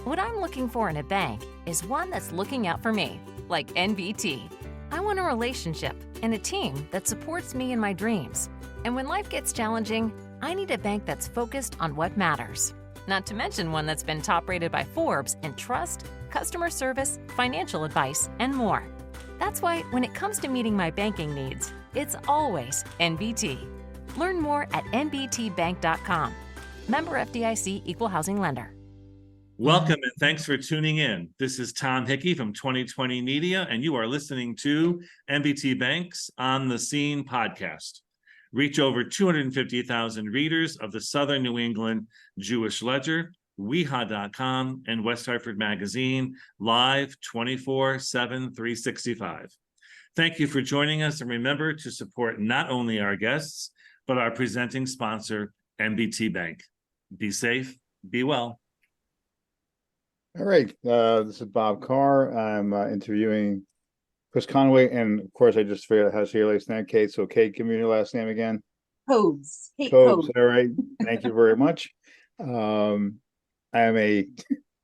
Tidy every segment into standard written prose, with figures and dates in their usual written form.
What I'm looking for in a bank is one that's looking out for me, like NBT. I want a relationship and a team that supports me in my dreams. And when life gets challenging, I need a bank that's focused on what matters. Not to mention one that's been top rated by Forbes in trust, customer service, financial advice, and more. That's why when it comes to meeting my banking needs, it's always NBT. Learn more at nbtbank.com. Member FDIC Equal Housing Lender. Welcome and thanks for tuning in. This is Tom Hickey from 2020 Media, and you are listening to NBT Bank's On the Scene podcast. Reach over 250,000 readers of the Southern New England Jewish Ledger, weha.com, and West Hartford Magazine, live 24/7, 365. Thank you for joining us, and remember to support not only our guests, but our presenting sponsor, NBT Bank. Be safe, be well. All right, this is Bob Carr. I'm interviewing Chris Conway, and of course, I just figured out how to say your last name, Kate. So, Kate, give me your last name again. Cobes. Kate Cobes. Cobes. All right, thank you very much. I am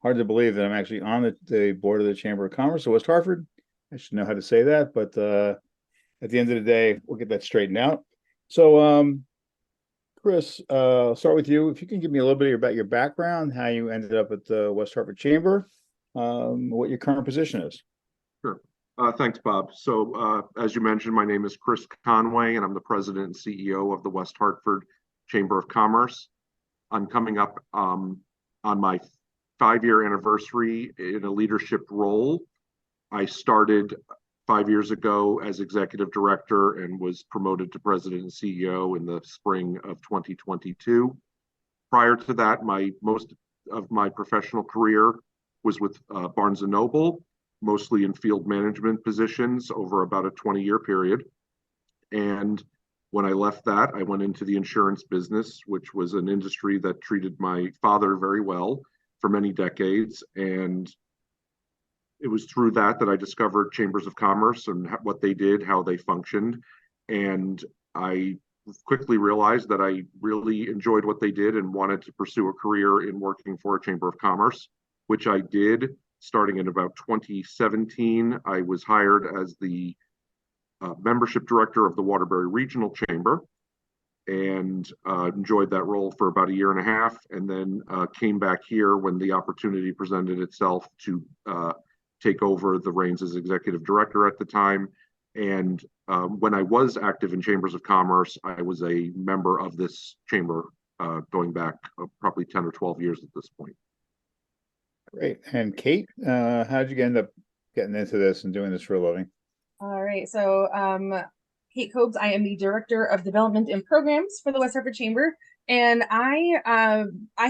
hard to believe that I'm actually on the board of the Chamber of Commerce of West Hartford. I should know how to say that, but at the end of the day, we'll get that straightened out. So, Chris, I'll start with you. If you can give me a little bit about your background, how you ended up at the West Hartford Chamber, what your current position is. Sure. Thanks, Bob. So, as you mentioned, my name is Chris Conway, and I'm the president and CEO of the West Hartford Chamber of Commerce. I'm coming up on my 5-year anniversary in a leadership role. I started 5 years ago as executive director and was promoted to president and CEO in the spring of 2022. Prior to that, most of my professional career was with Barnes & Noble, mostly in field management positions over about a 20-year period. And when I left that, I went into the insurance business, which was an industry that treated my father very well for many decades. And it was through that I discovered chambers of commerce and what they did, how they functioned. And I quickly realized that I really enjoyed what they did and wanted to pursue a career in working for a chamber of commerce, which I did. Starting in about 2017, I was hired as the membership director of the Waterbury Regional Chamber and enjoyed that role for about a year and a half, and then came back here when the opportunity presented itself to take over the reins as executive director at the time. And when I was active in chambers of commerce, I was a member of this chamber going back probably 10 or 12 years at this point. Great. And Kate, how did you end up getting into this and doing this for a living? All right. So, Kate Cobes, I am the Director of Development and Programs for the West Hartford Chamber. And I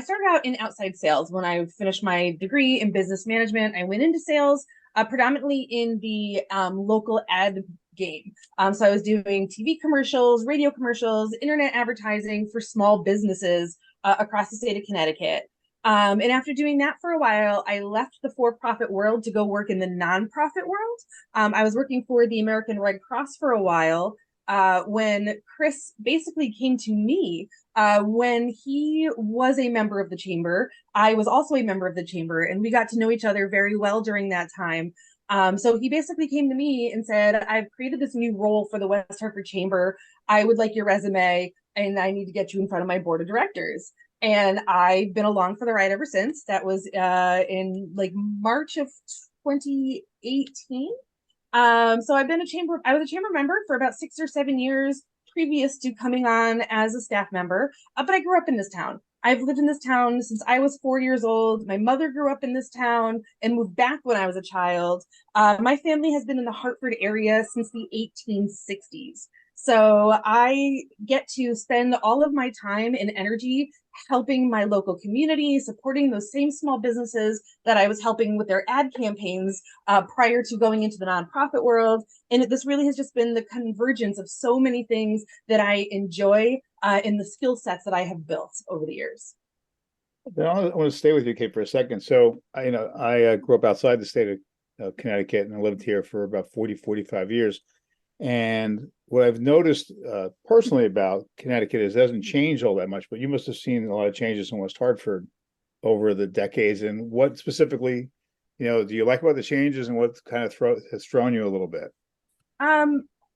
started out in outside sales. When I finished my degree in business management, I went into sales, predominantly in the local ad game. So I was doing TV commercials, radio commercials, internet advertising for small businesses across the state of Connecticut. And after doing that for a while, I left the for-profit world to go work in the nonprofit world. I was working for the American Red Cross for a while when Chris basically came to me when he was a member of the chamber. I was also a member of the chamber, and we got to know each other very well during that time. So he basically came to me and said, I've created this new role for the West Hartford Chamber. I would like your resume, and I need to get you in front of my board of directors. And I've been along for the ride ever since. That was in like March of 2018. So I was a chamber member for about 6 or 7 years previous to coming on as a staff member. But I grew up in this town. I've lived in this town since I was 4 years old. My mother grew up in this town and moved back when I was a child. My family has been in the Hartford area since the 1860s. So I get to spend all of my time and energy helping my local community, supporting those same small businesses that I was helping with their ad campaigns prior to going into the nonprofit world. And this really has just been the convergence of so many things that I enjoy in the skill sets that I have built over the years. I want to stay with you, Kate, for a second. So, I grew up outside the state of Connecticut, and I lived here for about 45 years. And what I've noticed personally about Connecticut is it hasn't changed all that much, but you must have seen a lot of changes in West Hartford over the decades, and what specifically, do you like about the changes, and what kind of has thrown you a little bit?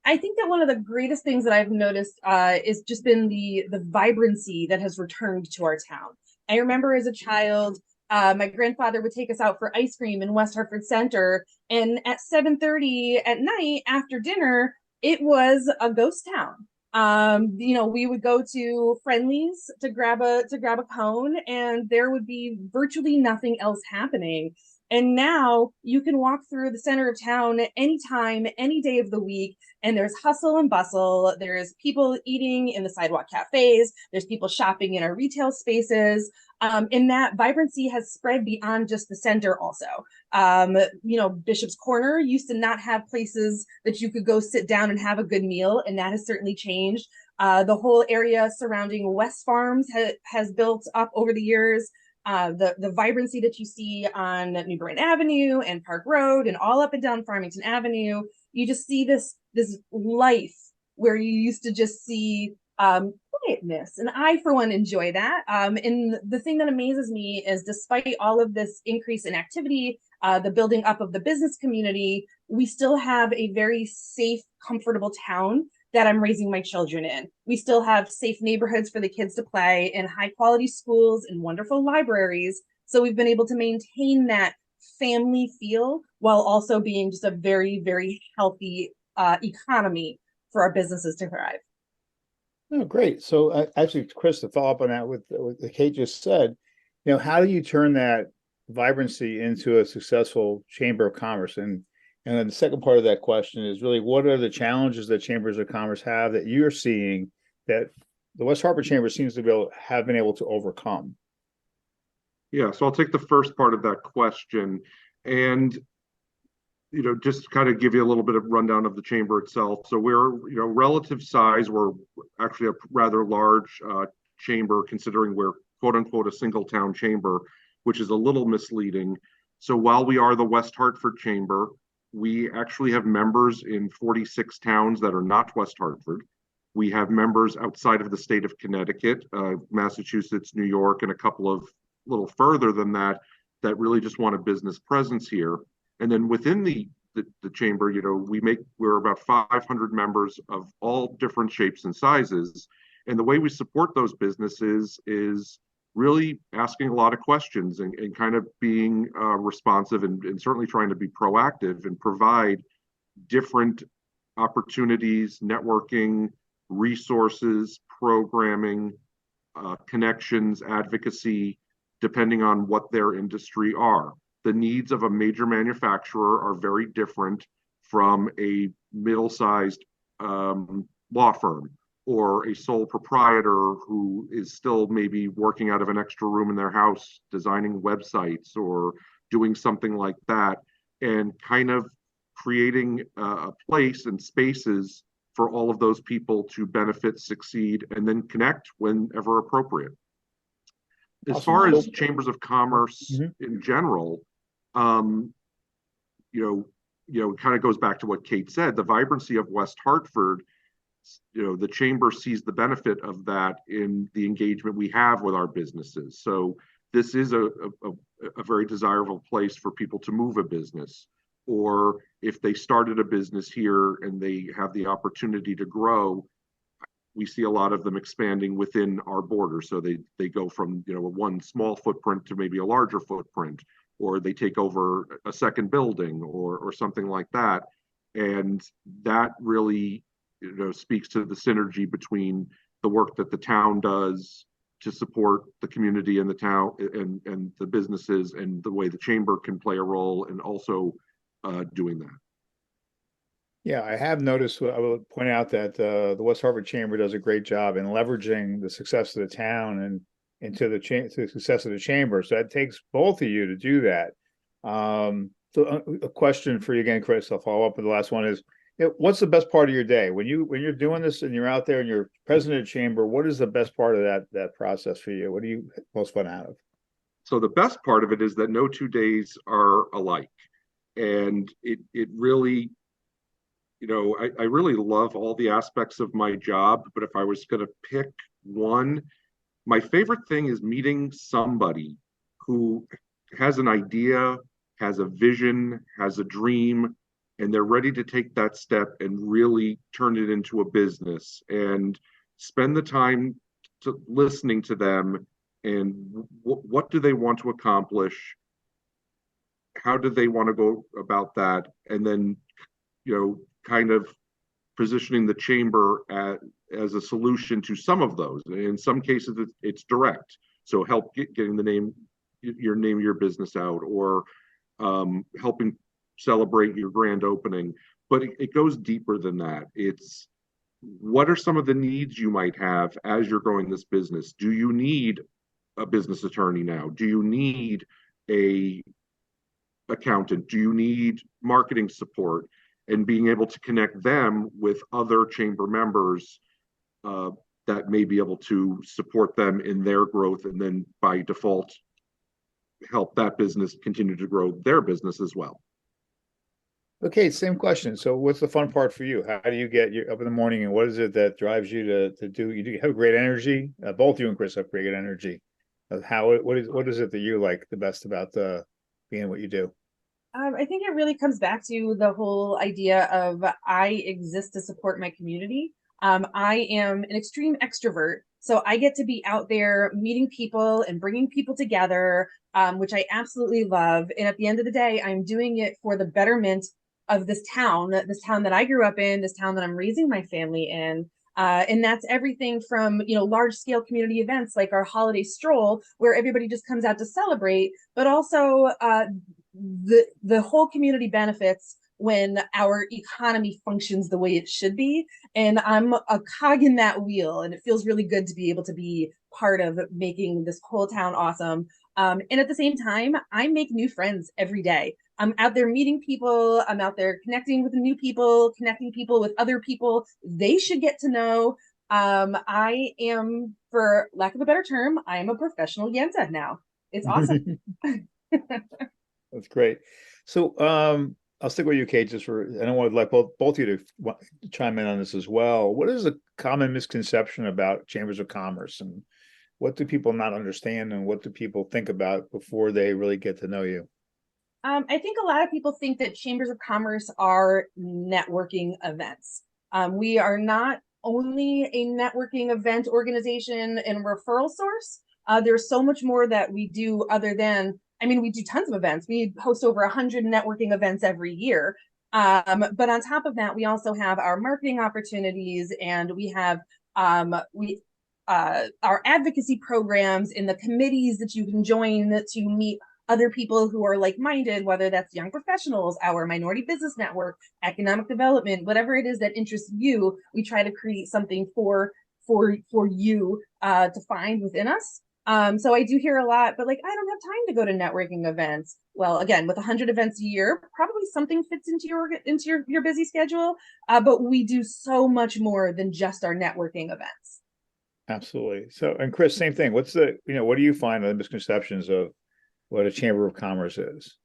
I think that one of the greatest things that I've noticed is just been the vibrancy that has returned to our town. I remember as a child, my grandfather would take us out for ice cream in West Hartford Center, and at 7:30 at night after dinner, it was a ghost town. We would go to Friendly's to grab a cone, and there would be virtually nothing else happening. And now you can walk through the center of town anytime, any day of the week, and there's hustle and bustle. There's people eating in the sidewalk cafes. There's people shopping in our retail spaces. And that vibrancy has spread beyond just the center also. Bishop's Corner used to not have places that you could go sit down and have a good meal, and that has certainly changed. The whole area surrounding West Farms has built up over the years. The vibrancy that you see on New Bern Avenue and Park Road and all up and down Farmington Avenue, you just see this life where you used to just see quietness. And I, for one, enjoy that. And the thing that amazes me is, despite all of this increase in activity, the building up of the business community, we still have a very safe, comfortable town that I'm raising my children in. We still have safe neighborhoods for the kids to play in, high quality schools and wonderful libraries. So we've been able to maintain that family feel while also being just a very, very healthy economy for our businesses to thrive. Oh, great. So actually, Chris, to follow up on that with what Kate just said, how do you turn that vibrancy into a successful chamber of commerce? And then the second part of that question is really, what are the challenges that chambers of commerce have that you're seeing that the West Hartford Chamber seems to have been able to overcome? Yeah, so I'll take the first part of that question, and just kind of give you a little bit of rundown of the chamber itself. So we're, relative size, we're actually a rather large chamber, considering we're quote unquote a single town chamber, which is a little misleading. So while we are the West Hartford Chamber, we actually have members in 46 towns that are not West Hartford. We have members outside of the state of Connecticut, Massachusetts, New York, and a couple of little further than that really just want a business presence here. And then within the chamber, we're about 500 members of all different shapes and sizes. And the way we support those businesses is really asking a lot of questions and kind of being responsive and certainly trying to be proactive and provide different opportunities, networking, resources, programming, connections, advocacy, depending on what their industry are. The needs of a major manufacturer are very different from a middle-sized law firm or a sole proprietor who is still maybe working out of an extra room in their house, designing websites or doing something like that, and kind of creating a place and spaces for all of those people to benefit, succeed, and then connect whenever appropriate. As Awesome. far as chambers of commerce in general, it kind of goes back to what Kate said. The vibrancy of West Hartford, the chamber sees the benefit of that in the engagement we have with our businesses. So this is a very desirable place for people to move a business, or if they started a business here and they have the opportunity to grow, we see a lot of them expanding within our borders. So they go from one small footprint to maybe a larger footprint, or they take over a second building or something like that. And that really speaks to the synergy between the work that the town does to support the community and the town and the businesses, and the way the chamber can play a role in also doing that. Yeah, I have noticed, I will point out that the West Hartford Chamber does a great job in leveraging the success of the town and into the success of the chamber. So it takes both of you to do that. So a question for you again, Chris, I'll follow up with the last one is, what's the best part of your day? When you're doing this and you're out there and you're president of chamber, what is the best part of that process for you? What do you most fun out of? So the best part of it is that no 2 days are alike. And it really, I really love all the aspects of my job, but if I was going to pick one, my favorite thing is meeting somebody who has an idea, has a vision, has a dream, and they're ready to take that step and really turn it into a business, and spend the time to listening to them and what do they want to accomplish, how do they want to go about that, and then kind of positioning the chamber as a solution to some of those. In some cases, it's direct. So help getting your business out, or helping celebrate your grand opening. But it goes deeper than that. It's what are some of the needs you might have as you're growing this business? Do you need a business attorney now? Do you need a accountant? Do you need marketing support? And being able to connect them with other chamber members that may be able to support them in their growth, and then by default help that business continue to grow their business as well. Okay, same question. So what's the fun part for you? How do you get up in the morning, and what is it that drives you to do? You have great energy. Both you and Chris have great energy. What is it that you like the best about being what you do? I think it really comes back to the whole idea of I exist to support my community. I am an extreme extrovert, so I get to be out there meeting people and bringing people together, which I absolutely love. And at the end of the day, I'm doing it for the betterment of this town that I grew up in, this town that I'm raising my family in. And that's everything from, large scale community events like our holiday stroll, where everybody just comes out to celebrate, but also the whole community benefits when our economy functions the way it should be. And I'm a cog in that wheel, and it feels really good to be able to be part of making this whole town awesome. And at the same time, I make new friends every day. I'm out there meeting people. I'm out there connecting with new people, connecting people with other people they should get to know. I am, for lack of a better term, I am a professional Yenta now. It's awesome. That's great. So I'll stick with you, Kate, just for, I don't want to let both of you to chime in on this as well. What is a common misconception about chambers of commerce, and what do people not understand, and what do people think about before they really get to know you? I think a lot of people think that chambers of commerce are networking events. We are not only a networking event organization and referral source. There's so much more that we do other than, we do tons of events. We host over 100 networking events every year. But on top of that, we also have our marketing opportunities, and we have our advocacy programs in the committees that you can join to meet other people who are like-minded, whether that's young professionals, our minority business network, economic development, whatever it is that interests you. We try to create something for you to find within us. So I do hear a lot, but I don't have time to go to networking events. Well, again, with 100 events a year, probably something fits into your busy schedule. But we do so much more than just our networking events. Absolutely. So, and Chris, same thing. What do you find are the misconceptions of what a chamber of commerce is?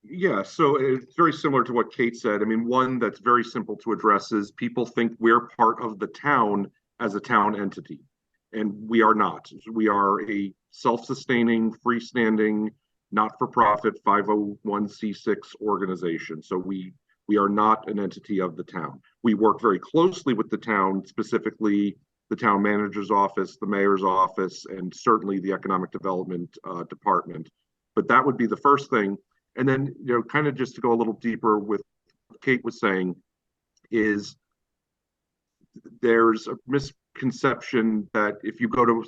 Yeah, so it's very similar to what Kate said. One that's very simple to address is people think we're part of the town as a town entity. And we are not. We are a self-sustaining, freestanding, not-for-profit 501c6 organization. So we are not an entity of the town. We work very closely with the town, specifically the town manager's office, the mayor's office, and certainly the economic development department. But that would be the first thing. And then, kind of just to go a little deeper with what Kate was saying, is there's a misconception that if you go to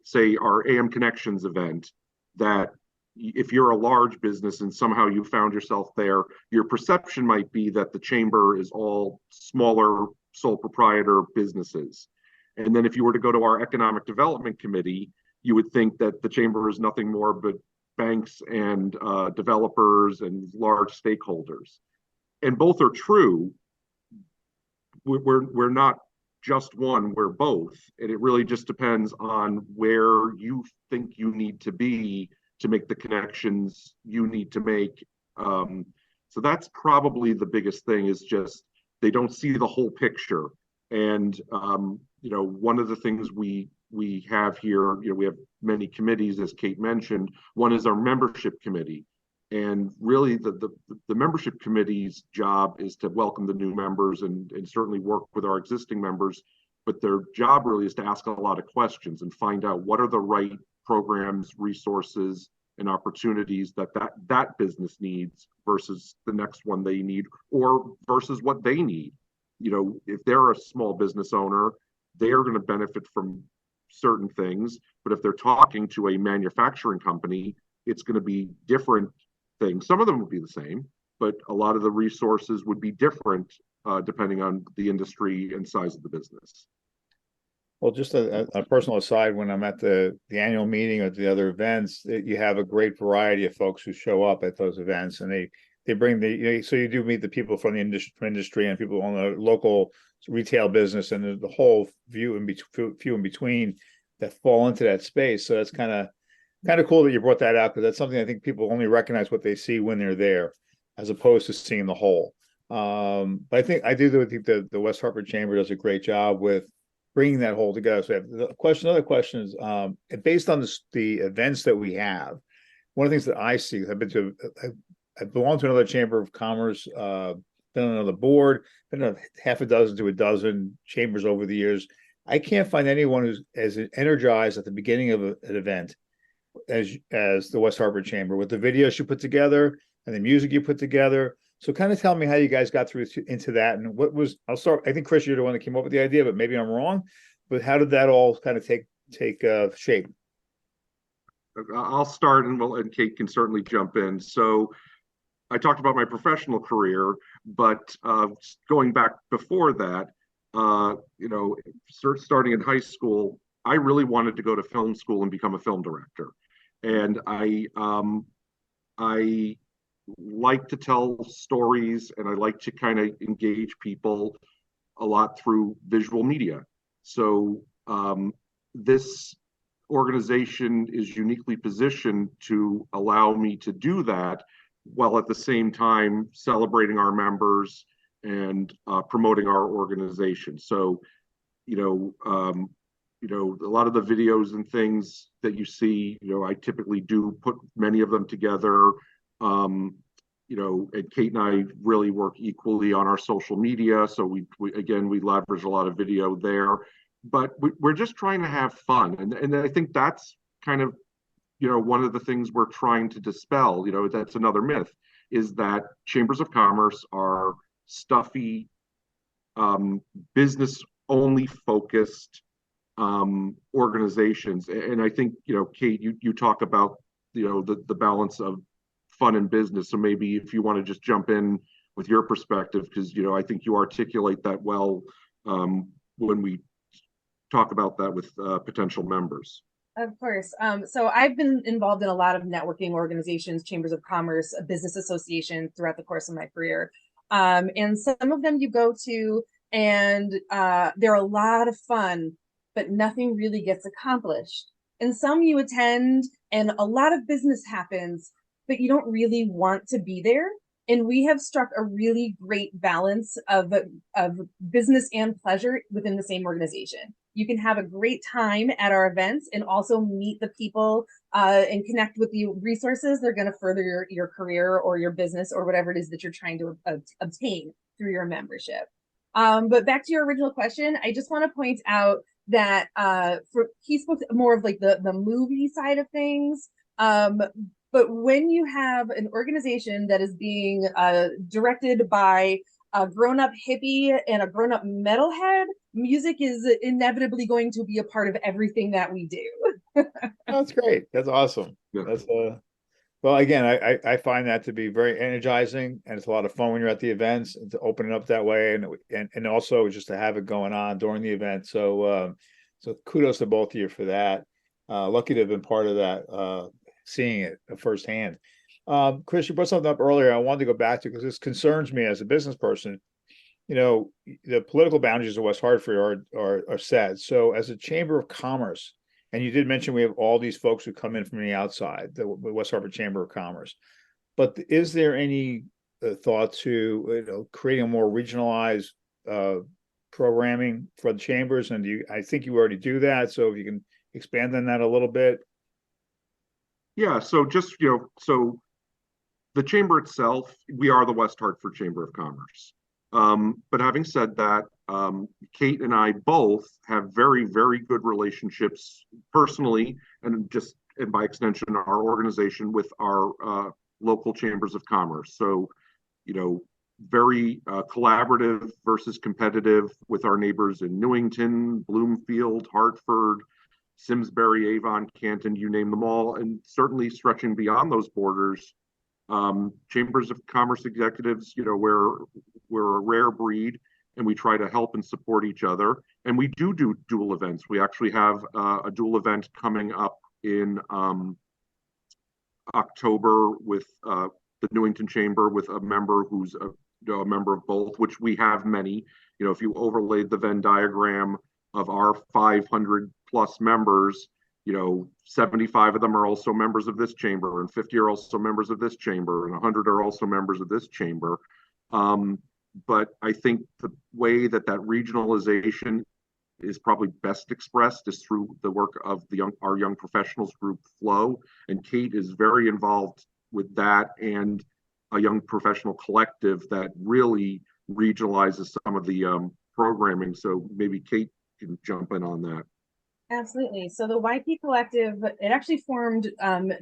say our AM Connections event, that if you're a large business and somehow you found yourself there, your perception might be that the chamber is all smaller sole proprietor businesses. And then if you were to go to our economic development committee, you would think that the chamber is nothing more but banks and developers and large stakeholders. And both are true. We're not just one, we're both. And it really just depends on where you think you need to be to make the connections you need to make. So that's probably the biggest thing, is just they don't see the whole picture. And one of the things we have here, we have many committees, as Kate mentioned. One is our membership committee. And really the membership committee's job is to welcome the new members and certainly work with our existing members. But their job really is to ask a lot of questions and find out what are the right programs, resources, and opportunities that business needs versus the next one they need, or versus what they need. You know, if they're a small business owner, they are going to benefit from certain things. But if they're talking to a manufacturing company, it's going to be different things. Some of them would be the same, but a lot of the resources would be different depending on the industry and size of the business. Well, just a personal aside, when I'm at the annual meeting or the other events, you have a great variety of folks who show up at those events, and they bring so you do meet the people from the industry and people on the local retail business and the whole few in between that fall into that space. So that's kind of cool that you brought that out, because that's something I think people only recognize what they see when they're there, as opposed to seeing the whole. But I think the West Hartford Chamber does a great job with bringing that whole together. So another question is, based on the events that we have, one of the things that I see, I belong to another chamber of commerce, been on another board, been on half a dozen to a dozen chambers over the years. I can't find anyone who's as energized at the beginning of an event as the West Hartford Chamber, with the videos you put together and the music you put together. So kind of tell me how you guys got through into that, and I'll start. I think Chris, you're the one that came up with the idea, but maybe I'm wrong. But how did that all kind of take shape? I'll start, and Kate can certainly jump in. So I talked about my professional career, but going back before that, starting in high school, I really wanted to go to film school and become a film director, and I like to tell stories, and I like to kind of engage people a lot through visual media. So this organization is uniquely positioned to allow me to do that, while at the same time celebrating our members and promoting our organization. So, a lot of the videos and things that you see, I typically do put many of them together. And Kate and I really work equally on our social media. So we leverage a lot of video there, but we're just trying to have fun. And I think that's kind of, one of the things we're trying to dispel, that's another myth, is that chambers of commerce are stuffy, business only focused organizations. And I think, Kate, you talk about, the balance of fun and business. So maybe if you want to just jump in with your perspective, because, I think you articulate that well when we talk about that with potential members. Of course. So I've been involved in a lot of networking organizations, chambers of commerce, business associations throughout the course of my career. And some of them you go to and they're a lot of fun, but nothing really gets accomplished. And some you attend and a lot of business happens, but you don't really want to be there. And we have struck a really great balance of business and pleasure within the same organization. You can have a great time at our events and also meet the people and connect with the resources that are going to further your career or your business or whatever it is that you're trying to obtain through your membership. But back to your original question, I just want to point out that he spoke more of like the movie side of things. But when you have an organization that is being directed by a grown-up hippie and a grown-up metalhead, music is inevitably going to be a part of everything that we do. That's great. That's awesome. Yeah. That's well, again, I find that to be very energizing, and it's a lot of fun when you're at the events and to open it up that way, and also just to have it going on during the event. So so kudos to both of you for that. Lucky to have been part of that, seeing it firsthand. Chris, you brought something up earlier I wanted to go back to, because this concerns me as a business person. The political boundaries of West Hartford are set. So as a chamber of commerce, and you did mention we have all these folks who come in from the outside, the West Hartford Chamber of Commerce, but is there any thought to creating a more regionalized programming for the chambers? And I think you already do that. So if you can expand on that a little bit, Yeah, so just, so the chamber itself, we are the West Hartford Chamber of Commerce. But having said that, Kate and I both have very, very good relationships personally, and by extension, our organization with our local chambers of commerce. So, you know, very collaborative versus competitive with our neighbors in Newington, Bloomfield, Hartford, Simsbury, Avon, Canton, you name them all, and certainly stretching beyond those borders. Chambers of commerce executives, we're a rare breed, and we try to help and support each other. And we do dual events. We actually have a dual event coming up in October with the Newington Chamber, with a member who's a member of both, which we have many. If you overlaid the Venn diagram of our 500 plus members, 75 of them are also members of this chamber, and 50 are also members of this chamber, and 100 are also members of this chamber. But I think the way that regionalization is probably best expressed is through the work of our young professionals group, Flow, and Kate is very involved with that, and a young professional collective that really regionalizes some of the programming. So maybe Kate can jump in on that. Absolutely. So the YP Collective, it actually formed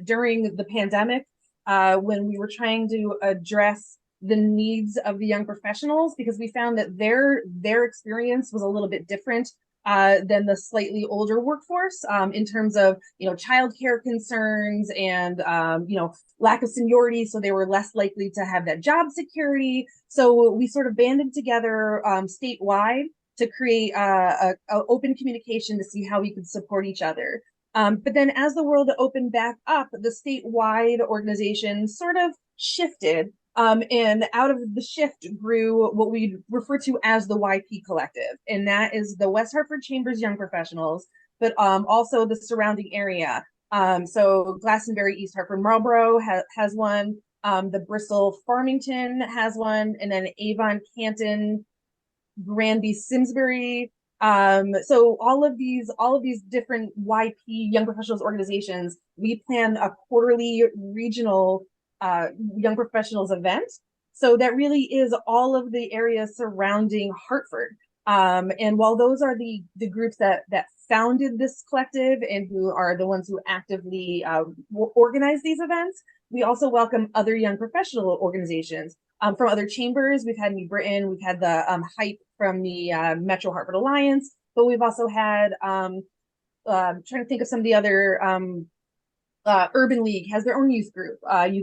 during the pandemic when we were trying to address the needs of the young professionals, because we found that their experience was a little bit different than the slightly older workforce in terms of, childcare concerns and, lack of seniority. So they were less likely to have that job security. So we sort of banded together statewide to create a open communication to see how we could support each other. But then as the world opened back up, the statewide organization sort of shifted. And out of the shift grew what we refer to as the YP Collective. And that is the West Hartford Chamber's Young Professionals, but also the surrounding area. So Glastonbury, East Hartford, Marlboro has one. The Bristol, Farmington has one. And then Avon, Canton, Granby, Simsbury. So all of these different YP Young Professionals organizations, we plan a quarterly regional young professionals event. So that really is all of the areas surrounding Hartford. And while those are the groups that founded this collective and who are the ones who actively organize these events, we also welcome other young professional organizations from other chambers. We've had New Britain, we've had the Hype from the Metro Hartford Alliance, but we've also had trying to think of some of the other Urban League has their own youth group,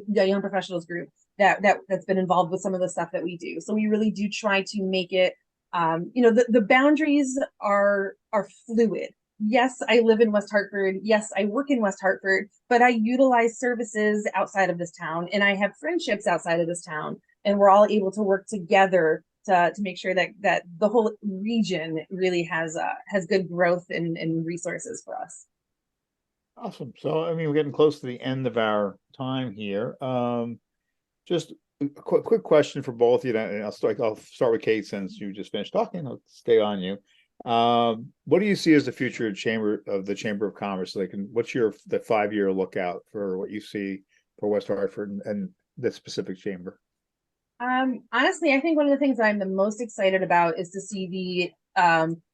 young professionals group that's been involved with some of the stuff that we do. So we really do try to make it, the boundaries are fluid. Yes, I live in West Hartford. Yes, I work in West Hartford, but I utilize services outside of this town, and I have friendships outside of this town, and we're all able to work together to make sure that the whole region really has good growth and resources for us. Awesome. So, I mean, we're getting close to the end of our time here. Just a quick question for both of you, and I'll start with Kate since you just finished talking. I'll stay on you. What do you see as the future of the Chamber of Commerce? What's the 5-year lookout for what you see for West Hartford and the specific chamber? Honestly, I think one of the things that I'm the most excited about is to see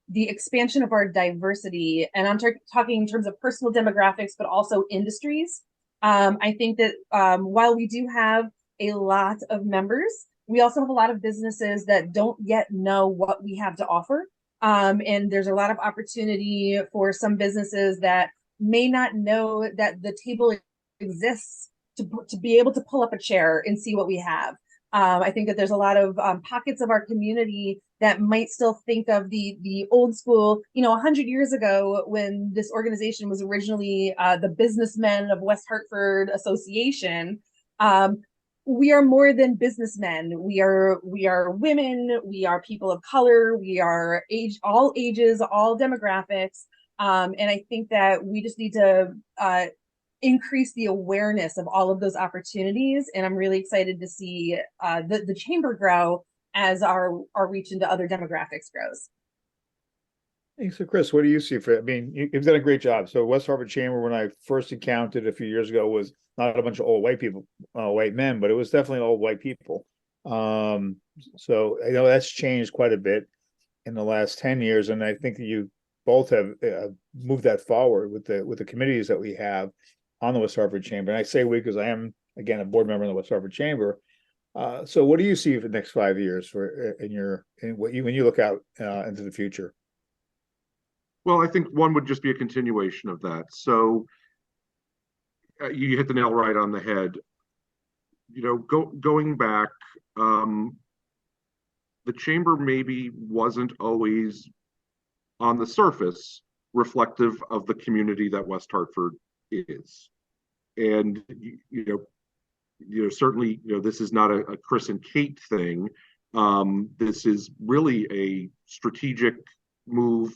the expansion of our diversity, and I'm talking in terms of personal demographics, but also industries. I think that while we do have a lot of members, we also have a lot of businesses that don't yet know what we have to offer. And there's a lot of opportunity for some businesses that may not know that the table exists to be able to pull up a chair and see what we have. I think that there's a lot of pockets of our community that might still think of the old school, 100 years ago when this organization was originally the Businessmen of West Hartford Association. We are more than businessmen. We are women. We are people of color. We are all ages, all demographics. And I think that we just need to increase the awareness of all of those opportunities. And I'm really excited to see the chamber grow as our reach into other demographics grows. Hey, so Chris, what do you see for, I mean, you've done a great job. So West Hartford Chamber, when I first encountered a few years ago, was not a bunch of old white people, white men, but it was definitely old white people. Um, so I know that's changed quite a bit in the last 10 years. And I think that you both have moved that forward with the committees that we have on the West Hartford Chamber. And I say we, because I am, again, a board member in the West Hartford Chamber. So what do you see for the next 5 years for in what you, when you look out into the future? Well, I think one would just be a continuation of that. So you hit the nail right on the head. Going back, um, the chamber maybe wasn't always on the surface reflective of the community that West Hartford is. And certainly, this is not a Chris and Kate thing. This is really a strategic move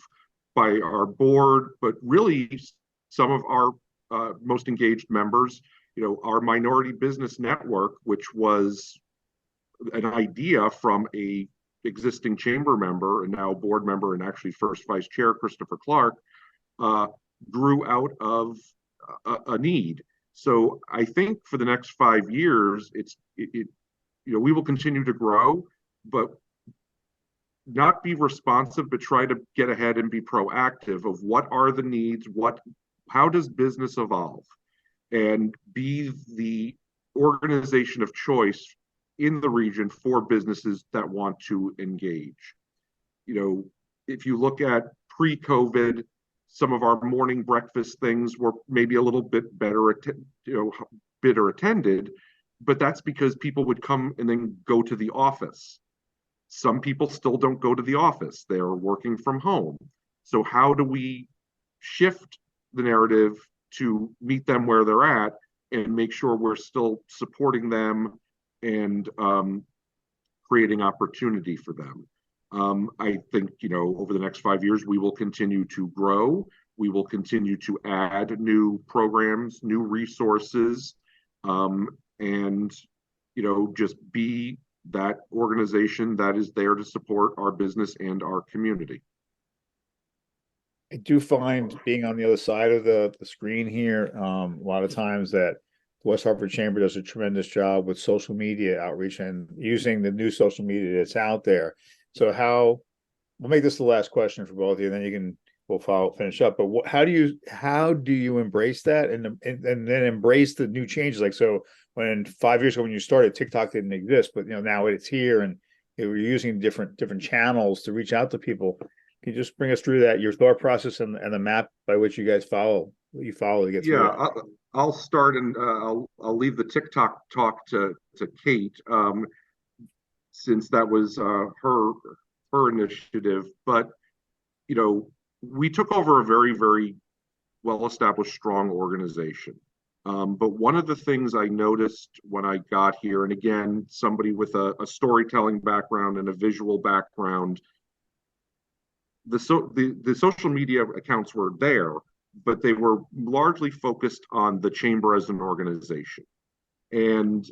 by our board, but really some of our most engaged members. Our minority business network, which was an idea from a existing chamber member and now board member and actually first vice chair Christopher Clark, grew out of a need. So I think for the next 5 years, we will continue to grow, but not be responsive, but try to get ahead and be proactive of what are the needs, how does business evolve, and be the organization of choice in the region for businesses that want to engage. If you look at pre-COVID, some of our morning breakfast things were maybe a little bit better attended, but that's because people would come and then go to the office. Some people still don't go to the office. They're working from home. So how do we shift the narrative to meet them where they're at and make sure we're still supporting them and creating opportunity for them? I think, over the next 5 years, we will continue to grow. We will continue to add new programs, new resources, and, just be that organization that is there to support our business and our community. I do find being on the other side of the screen here, a lot of times that the West Hartford Chamber does a tremendous job with social media outreach and using the new social media that's out there. So we'll make this the last question for both of you, and then we'll finish up. But how do you embrace that and then embrace the new changes? Like, so when 5 years ago when you started, TikTok didn't exist, but now it's here, and we're using different channels to reach out to people. Can you just bring us through that, your thought process and the map by which you guys follow to get through that? I'll start, and I'll leave the TikTok talk to Kate, since that was her initiative. But we took over a very, very well-established, strong organization. But one of the things I noticed when I got here, and again, somebody with a storytelling background and a visual background, the social media accounts were there, but they were largely focused on the chamber as an organization. And,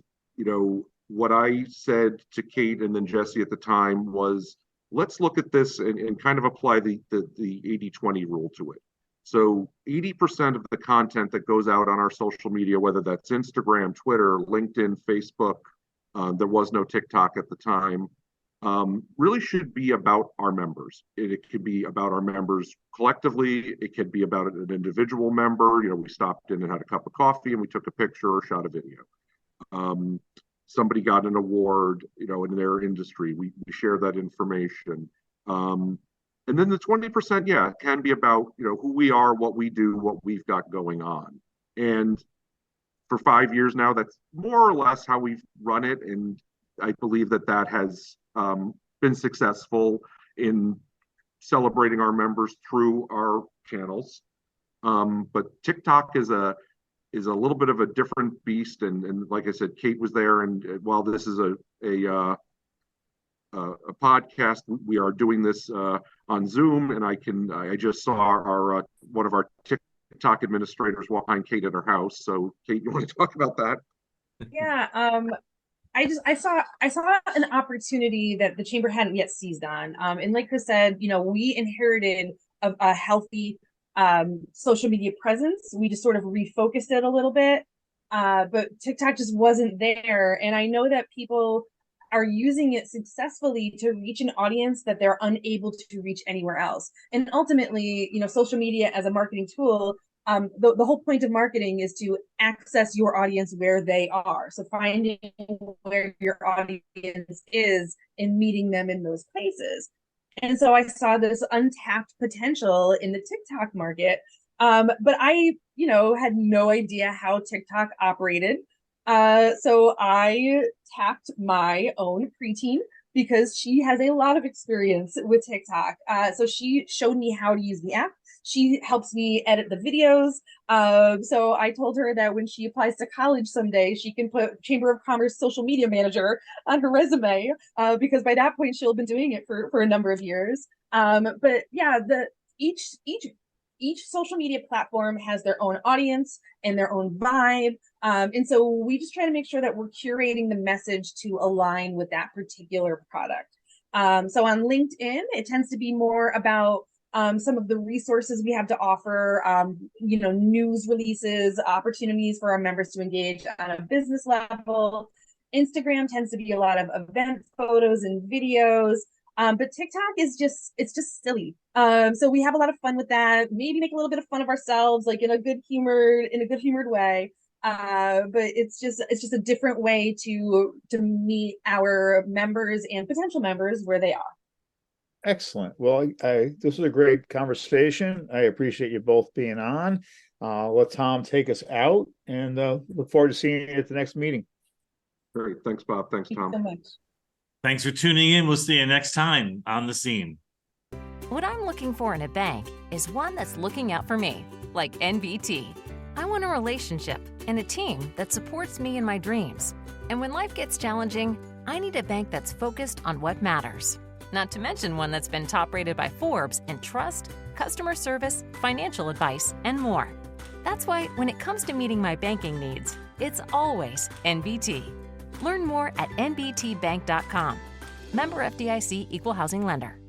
what I said to Kate and then Jesse at the time was, let's look at this and kind of apply the 80-20 rule to it. So 80% of the content that goes out on our social media, whether that's Instagram, Twitter, LinkedIn, Facebook, there was no TikTok at the time, really should be about our members. It could be about our members collectively. It could be about an individual member. We stopped in and had a cup of coffee and we took a picture or shot a video. Somebody got an award, in their industry. We share that information. And then the 20%, can be about, who we are, what we do, what we've got going on. And for 5 years now, that's more or less how we've run it. And I believe that has been successful in celebrating our members through our channels. But TikTok is a little bit of a different beast, and like I said, Kate was there, and while this is a podcast, we are doing this on Zoom, and I just saw our one of our TikTok administrators walk behind Kate at her house. So Kate, you want to talk about that? Yeah, I saw an opportunity that the chamber hadn't yet seized on. And like Chris said, we inherited a healthy social media presence. We just sort of refocused it a little bit. But TikTok just wasn't there. And I know that people are using it successfully to reach an audience that they're unable to reach anywhere else. And ultimately, social media as a marketing tool, the whole point of marketing is to access your audience where they are. So finding where your audience is and meeting them in those places. And so I saw this untapped potential in the TikTok market. But I, had no idea how TikTok operated. So I tapped my own preteen because she has a lot of experience with TikTok. So she showed me how to use the app. She helps me edit the videos. So I told her that when she applies to college someday, she can put Chamber of Commerce social media manager on her resume, because by that point she'll have been doing it for a number of years. But yeah, each social media platform has their own audience and their own vibe. And so we just try to make sure that we're curating the message to align with that particular product. So on LinkedIn, it tends to be more about some of the resources we have to offer, news releases, opportunities for our members to engage on a business level. Instagram tends to be a lot of event photos and videos. But TikTok is just silly. So we have a lot of fun with that. Maybe make a little bit of fun of ourselves, like in a good humored way. But it's just a different way to meet our members and potential members where they are. Excellent. Well, this was a great conversation. I appreciate you both being on. Let Tom take us out, and look forward to seeing you at the next meeting. Great. Thanks, Bob. Thanks, Tom. Thank you so much. Thanks for tuning in. We'll see you next time on The Scene. What I'm looking for in a bank is one that's looking out for me, like NBT. I want a relationship and a team that supports me in my dreams. And when life gets challenging, I need a bank that's focused on what matters. Not to mention one that's been top rated by Forbes in trust, customer service, financial advice, and more. That's why when it comes to meeting my banking needs, it's always NBT. Learn more at nbtbank.com. Member FDIC, Equal Housing Lender.